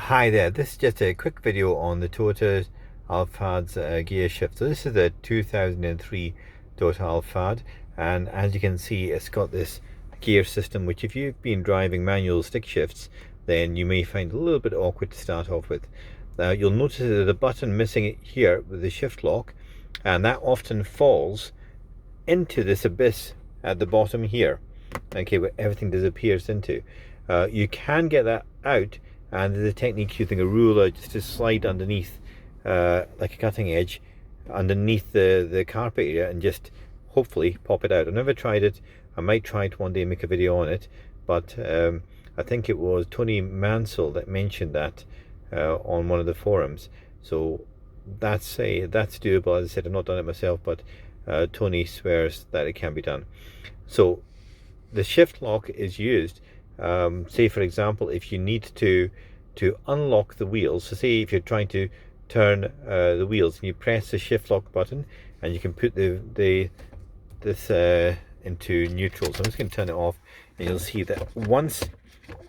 Hi there, this is just a quick video on the Toyota Alphard's gear shift. So this is the 2003 Toyota Alphard, and as you can see it's got this gear system which, if you've been driving manual stick shifts, then you may find a little bit awkward to start off with. You'll notice there's a button missing here with the shift lock, and that often falls into this abyss at the bottom here, okay, where everything disappears into. You can get that out, and there's a technique using a ruler just to slide underneath like a cutting edge underneath the carpet area and just hopefully pop it out. I've never tried it. I might try it one day and make a video on it, but I think it was Tony Mansell that mentioned that on one of the forums. So that's doable. As I said, I've not done it myself, but Tony swears that it can be done. So the shift lock is used, say for example, if you need to unlock the wheels. So say if you're trying to turn the wheels and you press the shift lock button, and you can put this into neutral. So I'm just going to turn it off, and you'll see that once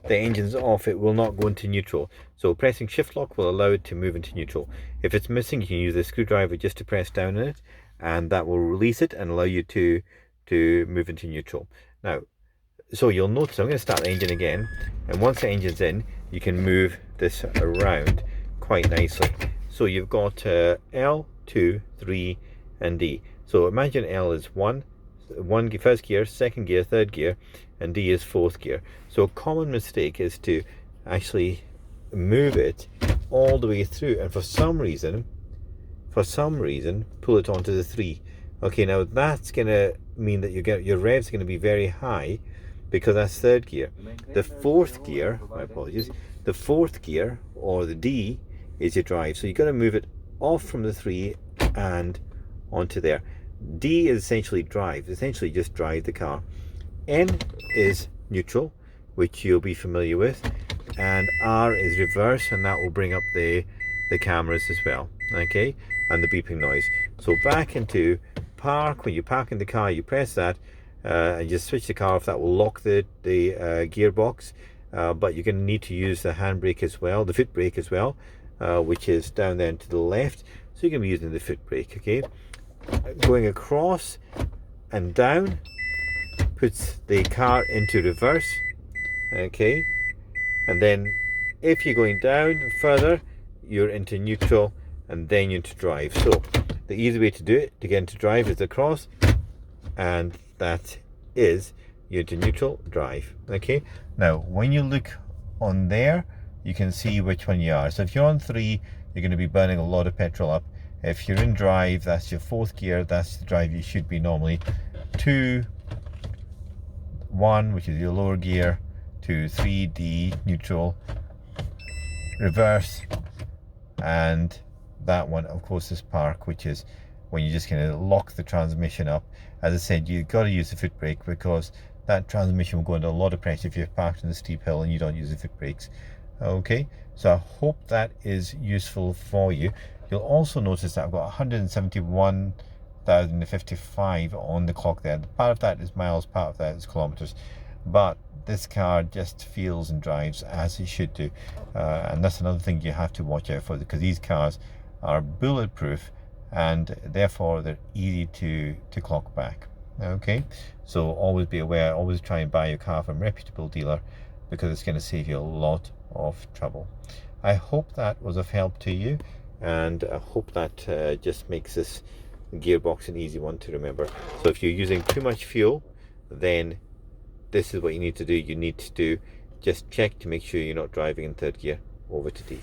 the engine's off, it will not go into neutral. So pressing shift lock will allow it to move into neutral. If it's missing, you can use a screwdriver just to press down on it, and that will release it and allow you to move into neutral. Now, so you'll notice I'm going to start the engine again, and once the engine's in, you can move this around quite nicely. So you've got L, 2, 3 and D. So imagine L is first gear, second gear, third gear, and D is fourth gear. So a common mistake is to actually move it all the way through, and for some reason pull it onto the 3. Okay, now that's going to mean that your revs are going to be very high, because that's third gear. The fourth gear, my apologies, the fourth gear, or the D, is your drive. So you've got to move it off from the 3 and onto there. D is essentially drive, essentially just drive the car. N is neutral, which you'll be familiar with, and R is reverse, and that will bring up the cameras as well, okay, and the beeping noise. So back into park. When you park in the car, you press that, and just switch the car off. That will lock the gearbox, but you're going to need to use the handbrake as well, the foot brake as well, which is down there to the left. So you're going to be using the foot brake, okay. Going across and down puts the car into reverse, okay, and then if you're going down further, you're into neutral, and then you're into drive. So the easy way to do it, to get into drive, is across, and that is you're into neutral, drive, okay. Now when you look on there, you can see which one you are. So if you're on 3, you're going to be burning a lot of petrol up. If you're in drive, that's your fourth gear, that's the drive you should be normally. 2, 1, which is your lower gear, 2, 3, D, neutral, reverse, and that one of course is park, which is when you're just going to lock the transmission up. As I said, you've got to use the foot brake, because that transmission will go under a lot of pressure if you're parked in a steep hill and you don't use the foot brakes. Okay, so I hope that is useful for you. You'll also notice that I've got 171,055 on the clock there. Part of that is miles, part of that is kilometers, but this car just feels and drives as it should do, and that's another thing you have to watch out for, because these cars are bulletproof, and therefore they're easy to clock back. Okay, so always be aware, always try and buy your car from a reputable dealer, because it's going to save you a lot of trouble. I hope that was of help to you, and I hope that just makes this gearbox an easy one to remember. So if you're using too much fuel, then this is what you need to do. You need to just check to make sure you're not driving in third gear. Over to D.